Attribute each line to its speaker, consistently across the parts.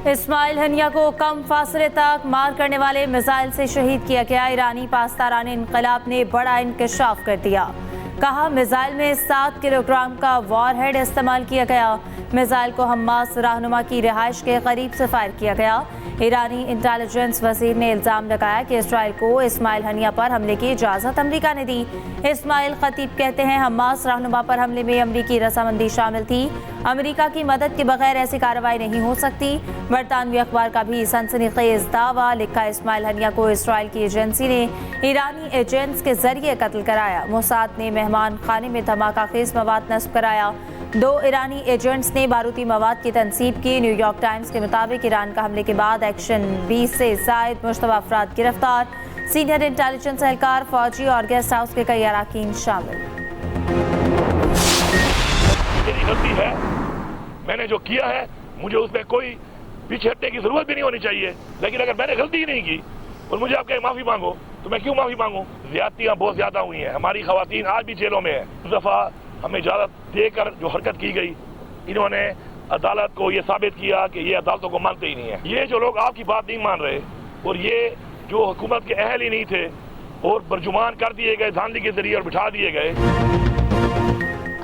Speaker 1: Ismail Haniyeh को कम फासले तक मार करने वाले मिसाइल से शहीद किया गया। ईरानी पासदारान इनकलाब ने बड़ा इंकशाफ कर दिया। कहा मिसाइल में 7 किलोग्राम का वॉरहेड इस्तेमाल किया गया। मिसाइल को हमास रहनुमा की रिहाइश के करीब से फायर किया गया। ईरानी इंटेलिजेंस वजीर ने इल्ज़ाम लगाया कि इसराइल को इस्माइल हनिया पर हमले की इजाज़त अमरीका ने दी। इस्माइल खतीब कहते हैं हमास रहनुमा पर हमले में अमरीकी रजामंदी शामिल थी। अमरीका की मदद के बगैर ऐसी कार्रवाई नहीं हो सकती। बरतानवी अखबार का भी सनसनीखेज दावा लिखा। इस्माइल हनिया को इसराइल की एजेंसी ने ईरानी एजेंट्स के जरिए कत्ल कराया। मोसाद ने मेहमान खाने में धमाका खेज मवाद नस्ब कराया। 2 ईरानी एजेंट्स ने बारूदी मवाद की तनसीब की। न्यूयॉर्क टाइम्स के मुताबिक ईरान का हमले के बाद एक्शन 20 से जायद मुश्तबा अफराद गिरफ्तार। सीनियर इंटेलिजेंस एहलकार, फौजी और गेस्ट हाउस के कई अरकान शामिल।
Speaker 2: मेरी गलती है, मैंने जो किया है मुझे उसमें कोई पीछे हटने की जरूरत भी नहीं होनी चाहिए। लेकिन अगर मैंने गलती ही नहीं की और मुझे आप कहे माफी मांगो तो मैं क्यों माफी मांगू? ज्यादतियां बहुत ज्यादा हुई हैं। हमारी खवातीन आज भी जेलों में है। इस दफा हमें इजाजत देकर जो हरकत की गई, इन्होंने अदालत को ये साबित किया कि ये अदालतों को मानते ही नहीं है। ये जो लोग आपकी बात नहीं मान रहे और ये जो हुकूमत के अहल ही नहीं थे और बरजुमान कर दिए गए धांधली के जरिए और बिठा दिए गए।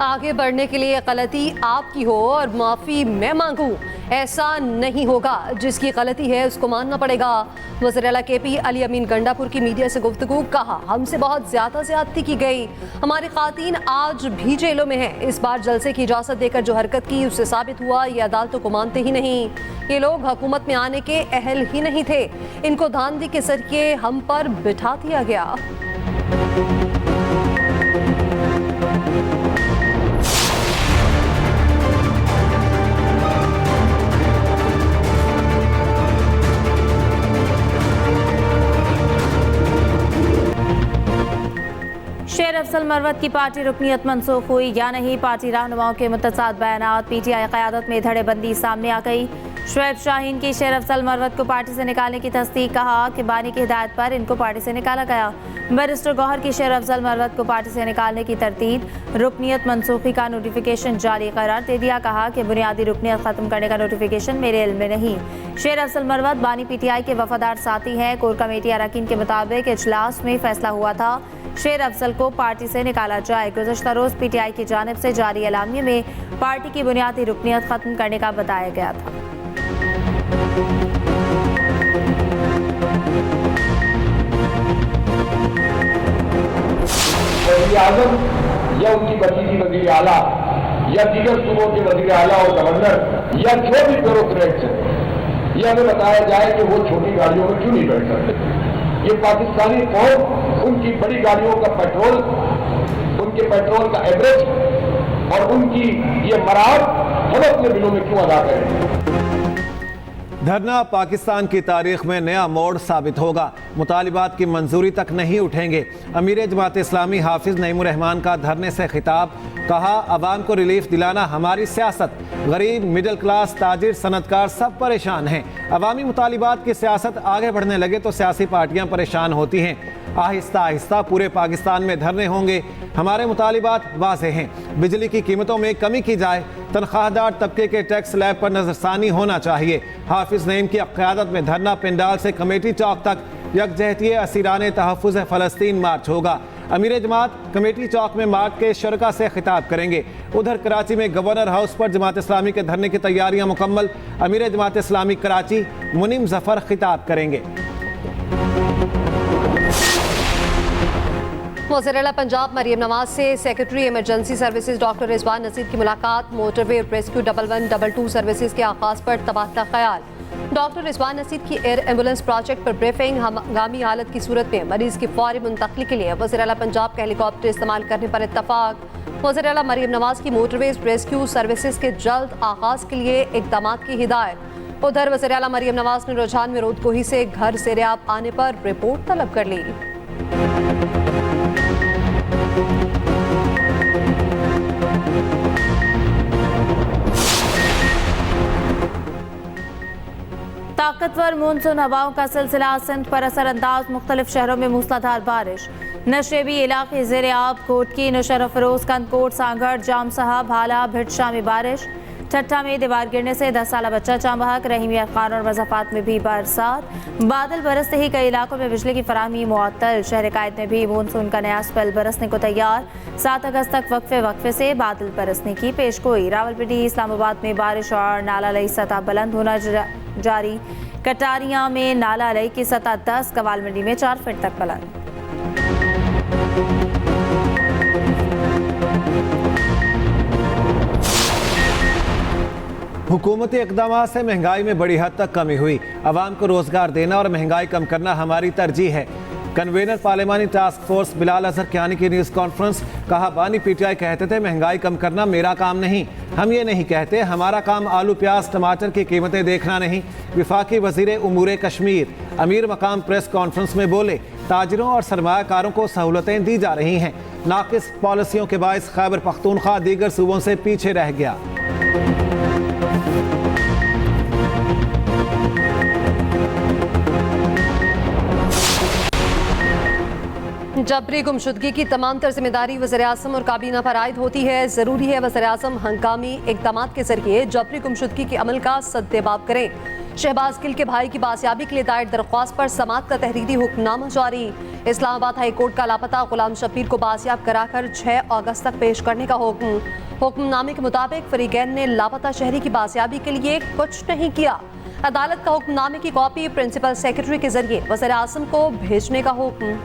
Speaker 3: आगे बढ़ने के लिए गलती आपकी हो और माफ़ी मैं मांगूं, ऐसा नहीं होगा। जिसकी गलती है उसको मानना पड़ेगा। वज़ीर आला KP अली अमीन गंडापुर की मीडिया से गुफ्तगू। कहा हमसे बहुत ज़्यादा ज़्यादती की गई। हमारी ख़ातीन आज भी जेलों में हैं। इस बार जलसे की इजाज़त देकर जो हरकत की उससे साबित हुआ ये अदालतों को मानते ही नहीं। ये लोग हुकूमत में आने के अहल ही नहीं थे। इनको धांधली के जरिए हम पर बिठा दिया गया।
Speaker 1: शेर अफजल मरवत की पार्टी रुकनियत मनसूख हुई या नहीं? पार्टी रहनुमाओं के मुतसाद बयानात। PTI क़यादत में धड़ेबंदी सामने आ गई। शुएब शाहीन की शेर अफजल मरवत को पार्टी से निकालने की तस्दीक। कहा कि बानी की हिदायत पर इनको पार्टी से निकाला गया। बैरिस्टर गौहर की शेर अफजल मरवत को पार्टी से निकालने की तरतीब। रुकनियत मनसूखी का नोटिफिकेशन जारी करार दे दिया। कहा कि बुनियादी रुकनियत खत्म करने का नोटिफिकेशन मेरे इल्म में नहीं। शेर अफजल मरवत बानी PTI के वफादार साथी हैं। कोर कमेटी अरकान के मुताबिक इजलास में फैसला हुआ था शेर अफजल को पार्टी से निकाला जाए। गुज़श्ता रोज PTI की जानिब से जारी एलामिये में पार्टी की बुनियादी रुकनियत खत्म करने का बताया गया था।
Speaker 4: वज़ीर-ए-आज़म या उनकी भतीजी वज़ीर आला या दीगर सूबों के वज़ीर आला और गवर्नर या जो भी ब्यूरोक्रेट्स हैं, यह हमें बताया जाए कि वो छोटी गाड़ियों में क्यों नहीं बैठ सकते। ये पाकिस्तानी कौम उनकी बड़ी गाड़ियों का पेट्रोल, उनके पेट्रोल का एवरेज और उनकी ये मराद हम अपने बिलों में क्यों अदा करें?
Speaker 5: धरना पाकिस्तान की तारीख में नया मोड़ साबित होगा। मुतालिबात की मंजूरी तक नहीं उठेंगे। अमीर जमात इस्लामी हाफिज नईमुर रहमान का धरने से खिताब। कहा अवाम को रिलीफ दिलाना हमारी सियासत। गरीब, मिडिल क्लास, ताजिर, सनतकार सब परेशान हैं। अवामी मुतालिबात की सियासत आगे बढ़ने लगे तो सियासी पार्टियां परेशान होती हैं। आहिस्ता आहिस्ता पूरे पाकिस्तान में धरने होंगे। हमारे मुतालिबात वाज़ेह हैं। बिजली की कीमतों में कमी की जाए। तनख्वाहदार तबके के टैक्स स्लैब पर नजरसानी होना चाहिए। हाफिज नईम की क़यादत में धरना पेंडाल से कमेटी चौक तक यकजहती असीरान तहफ़्फ़ुज़ फ़लस्तीन मार्च होगा। अमीर जमात कमेटी चौक में मार्च के शुरका से खिताब करेंगे। उधर कराची में गवर्नर हाउस पर जमात इस्लामी के धरने की तैयारियां मुकम्मल। अमीर जमात इस्लामी कराची मुनीम जफर खिताब करेंगे।
Speaker 3: वज़ीर आला पंजाब मरियम नवाज से secretary emergency services doctor Rizwan Naseer की मुलाकात। मोटरवे रेस्क्यू 1112 सर्विसेज के आगाज पर तबादला ख्याल। डॉक्टर रिजवान नसीर की एयर एम्बुलेंस प्रोजेक्ट पर ब्रीफिंग। हंगामी हालत की सूरत में मरीज की फौरी मुंतकली के लिए वज़ीर आला पंजाब का हेलीकॉप्टर इस्तेमाल करने पर इत्तफाक। वज़ीर आला मरियम नवाज की मोटरवेज रेस्क्यू सर्विसेज के जल्द आगाज के लिए इक़दाम की हिदायत। उधर वज़ीर आला मरियम नवाज ने रुझान में रोदकोही से घर सेरेआब आने पर रिपोर्ट तलब कर ली।
Speaker 1: ताकतवर मानसून हवाओं का सिलसिला सिंध पर असरअंदाज। मुख्तलिफ शहरों में मूसलाधार बारिश। नशेबी इलाके ज़ेरे आब। कोटकी, नौशहरा, फिरोज, कंदकोट, सांगड़, जाम साहब, भाला, भिटशा में बारिश। ठट्ठा में दीवार गिरने से 10 साला बच्चा जाँ बहक। रहीमिया खान और मज़ाफात में भी बरसात। बादल बरसते ही कई इलाकों में बिजली की फराहमी मुअत्तल। शहर कायद में भी मानसून का नया स्पेल बरसने को तैयार। 7 अगस्त तक वक्फे से बादल बरसने की पेशगोई। रावलपिंडी इस्लामाबाद में बारिश और नाला लई सतह बुलंद होना जारी। कटारिया में नाला लई की सतह 10, कवाल मंडी में 4 फीट तक बुलंद।
Speaker 5: हुकूमती इक़दाम से महंगाई में बड़ी हद तक कमी हुई। अवाम को रोजगार देना और महंगाई कम करना हमारी तरजीह है। कन्वीनर पार्लिमानी टास्क फोर्स बिलाल अजहर कियानी की न्यूज़ कॉन्फ्रेंस। कहा, बानी पीटीआई कहते थे महंगाई कम करना मेरा काम नहीं। हम ये नहीं कहते, हमारा काम आलू प्याज टमाटर की कीमतें देखना नहीं। विफाकी वजीर उमूर कश्मीर अमीर मकाम प्रेस कॉन्फ्रेंस में बोले, ताजिरों और सरमायाकारों को सहूलतें दी जा रही हैं। नाकिस पॉलिसियों के बायस खैबर पख्तूनख्वा दीगर सूबों से पीछे रह गया।
Speaker 3: जबरी गुमशुदगी की तमाम तर जिम्मेदारी वज़ीर-ए-आज़म और काबीना पर आयद होती है। ज़रूरी है वज़ीर-ए-आज़म हंगामी इक़दाम के जरिए जबरी गुमशुदगी के अमल का सद्देबाब करें। शहबाज गिल के भाई की बासियाबी के लिए दायर दरख्वास्त पर समात का तहरीरी हुक्मनामा जारी। इस्लामाबाद हाई कोर्ट का लापता गुलाम शब्बीर को बासियाब कराकर 6 अगस्त तक पेश करने का हुक्म। हुक्मनामे के मुताबिक फरीकैन ने लापता शहरी की बासियाबी के लिए कुछ नहीं किया। अदालत का हुक्मनामे की कॉपी प्रिंसिपल सेक्रेटरी के जरिए वज़ीर-ए-आज़म को भेजने का हुक्म।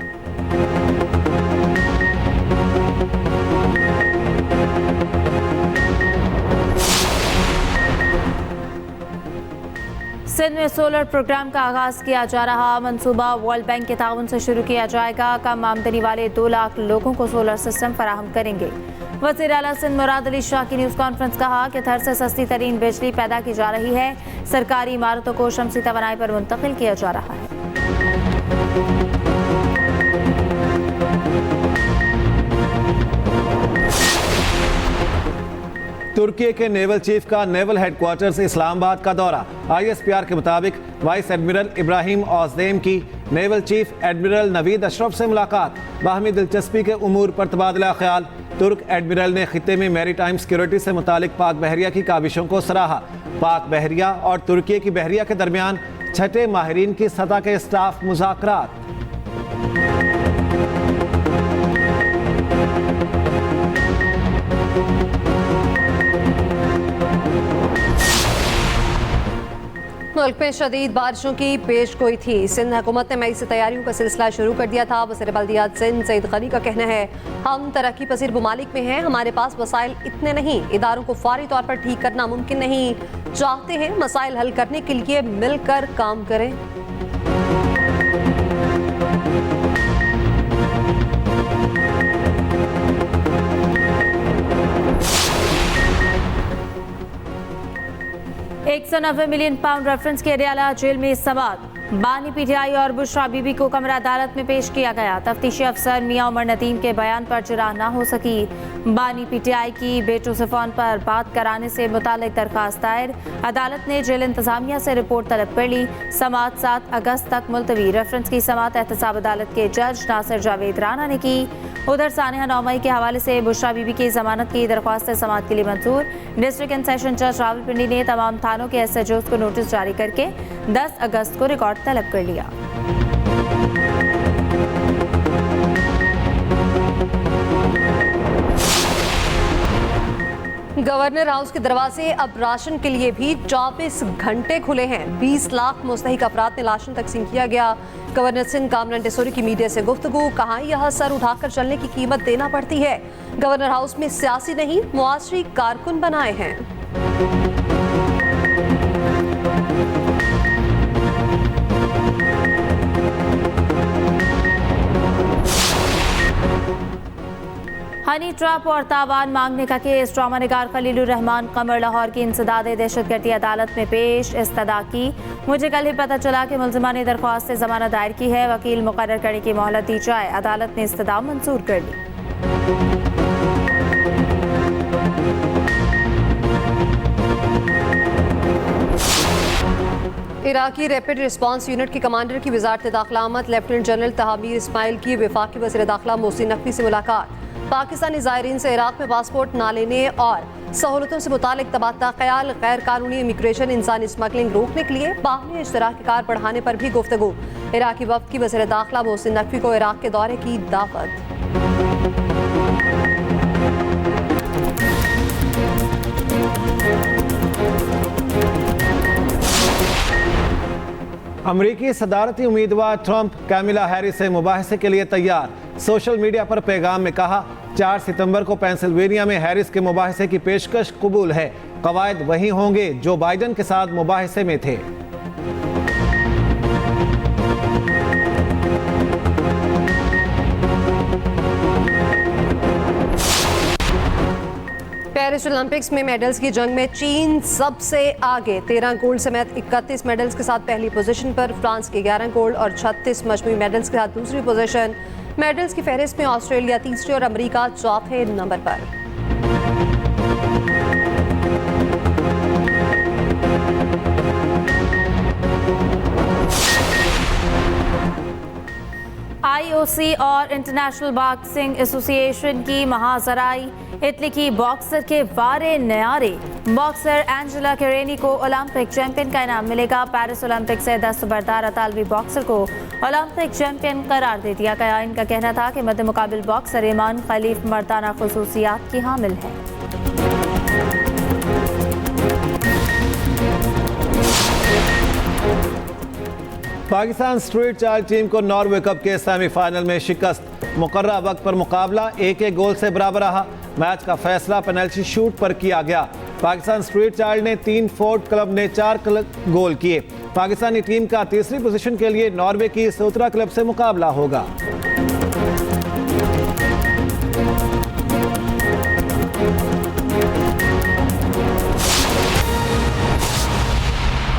Speaker 1: सिंध में सोलर प्रोग्राम का आगाज किया जा रहा। मंसूबा वर्ल्ड बैंक के ताउन से शुरू किया जाएगा। कम आमदनी वाले 2 लाख लोगों को सोलर सिस्टम फराहम करेंगे। वज़ीर आला सिंध मुराद अली शाह की न्यूज़ कॉन्फ्रेंस। कहा कि थर से सस्ती तरीन बिजली पैदा की जा रही है। सरकारी इमारतों को शमसी तवानाई पर मुंतकिल किया जा रहा है।
Speaker 5: तुर्की के नेवल चीफ का नेवल हेडक्वार्टर्स इस्लामाबाद का दौरा। ISPR के मुताबिक वाइस एडमिरल इब्राहिम औज़देम की naval chief admiral Naveed Ashraf से मुलाकात। बाहमी दिलचस्पी के उमूर पर तबादला ख्याल। तुर्क एडमिरल ने खित्ते में मैरीटाइम सिक्योरिटी से मुतालिक पाक बहरिया की काविशों को सराहा। पाक बहरिया और तुर्की की बहरिया के दरमियान 6ठे माहिरीन की सतह के स्टाफ मुज़ाकरात।
Speaker 3: मुल्क में शदीद बारिशों की पेशगोई थी। सिंध हुकूमत ने मई से तैयारियों का सिलसिला शुरू कर दिया था। वज़ीर बल्दियात सिंध सईद गनी का कहना है, हम तरक्की पसीर ममालिक में हैं, हमारे पास वसाइल इतने नहीं। इदारों को फौरी तौर पर ठीक करना मुमकिन नहीं। चाहते हैं मसाइल हल करने के लिए मिलकर काम करें।
Speaker 1: £190 मिलियन रेफरेंस के अडियाला जेल में समात। बानी पीटीआई और बुशरा बीबी को कमरा अदालत में पेश किया गया। तफ्तीशी अफसर मियां उमर नदीम के बयान पर जिरह न हो सकी। बानी पीटीआई की बेटो से फोन पर बात कराने से मुतालिक दरखास्त दायर। अदालत ने जेल इंतजामिया से रिपोर्ट तलब कर ली। समात 7 अगस्त तक मुलतवी। रेफरेंस की समात एहतसाब अदालत के जज नासिर जावेद राना ने की। उधर सानिया 9 मई के हवाले से बुशरा बीबी की जमानत की दरख्वास्त समात के लिए मंजूर। डिस्ट्रिक्ट एंड सेशन जज रावलपिंडी ने तमाम थानों के SHOs को नोटिस जारी करके 10 अगस्त को रिकॉर्ड तलब कर लिया।
Speaker 3: गवर्नर हाउस के दरवाजे अब राशन के लिए भी 24 घंटे खुले हैं। 20 लाख मुस्तहिक अफराद ने राशन तकसीम किया गया। गवर्नर सिंध कामरान टेसोरी की मीडिया से गुफ्तगू। कहा, यह सर उठाकर चलने की कीमत देना पड़ती है। गवर्नर हाउस में सियासी नहीं मुआशरी कारकुन बनाए हैं।
Speaker 1: हनी ट्रैप और तावान मांगने का केस। ड्रामा निगार खलीलुर रहमान कमर लाहौर की इंसदादे दहशतगर्दी अदालत में पेश। इस्तदा की, मुझे कल ही पता चला कि मुलजिमा ने दरख्वास्त से जमानत दायर की है। वकील मुकर्रर करने की मोहलत दी जाए। अदालत ने इस्तदा मंजूर कर ली।
Speaker 3: इराकी रैपिड रिस्पांस यूनिट के कमांडर की वजारत दाखिला आमद लेफ्टिनेंट जनरल तहामीर इस्माइल की वफाकी वज़ीर दाखिला मोहसिन नकवी से मुलाकात। पाकिस्तानी ज़ायरीन से इराक में पासपोर्ट ना लेने और सहूलतों से मुतालिक तबादला ख्याल, गैर कानूनी इमिग्रेशन, इंसानी स्मगलिंग रोकने के लिए बाहमी इश्तराकी कार बढ़ाने पर भी गुफ्तगू। इराकी वफ्द की वज़ीर दाखिला मोहसिन नकवी को इराक के दौरे की दावत।
Speaker 5: अमरीकी सदारती उम्मीदवार ट्रंप कैमिला हैरिस से मुबाहिसे के लिए तैयार। सोशल मीडिया पर पैगाम में कहा, 4 सितंबर को पेंसिल्वेनिया में हैरिस के मुबाहिसे की पेशकश कबूल है। कवायद वही होंगे जो बाइडन के साथ मुबाहिसे में थे।
Speaker 3: पेरिस ओलंपिक्स में मेडल्स की जंग में चीन सबसे आगे, 13 गोल्ड समेत 31 मेडल्स के साथ पहली पोजीशन पर। फ्रांस के 11 गोल्ड और 36 मजमूई मेडल्स के साथ दूसरी पोजीशन। मेडल्स की फहरिस्त में ऑस्ट्रेलिया तीसरे और अमेरिका चौथे नंबर पर।
Speaker 1: IOC और इंटरनेशनल बॉक्सिंग एसोसिएशन की महाजराई। इटली की बॉक्सर के वारे नयारे बॉक्सर एंजेला केरेनी को ओलंपिक चैंपियन का इनाम मिलेगा। पेरिस ओलंपिक से दस्तबरदार अतालवी बॉक्सर को ओलंपिक चैंपियन करार दे दिया गया। इनका कहना था कि मद्दे मुकाबिल बॉक्सर ईमान खलीफ मर्दाना खुसूसियात की हामिल है।
Speaker 5: पाकिस्तान स्ट्रीट चाइल्ड टीम को नॉर्वे कप के सेमीफाइनल में शिकस्त। मुकर्रर वक्त पर मुकाबला 1-1 गोल से बराबर रहा। मैच का फैसला पेनल्टी शूट पर किया गया। पाकिस्तान स्ट्रीट चाइल्ड ने 3, फोर्ट क्लब ने 4 गोल किए। पाकिस्तानी टीम का तीसरी पोजीशन के लिए नॉर्वे की सोत्रा क्लब से मुकाबला होगा।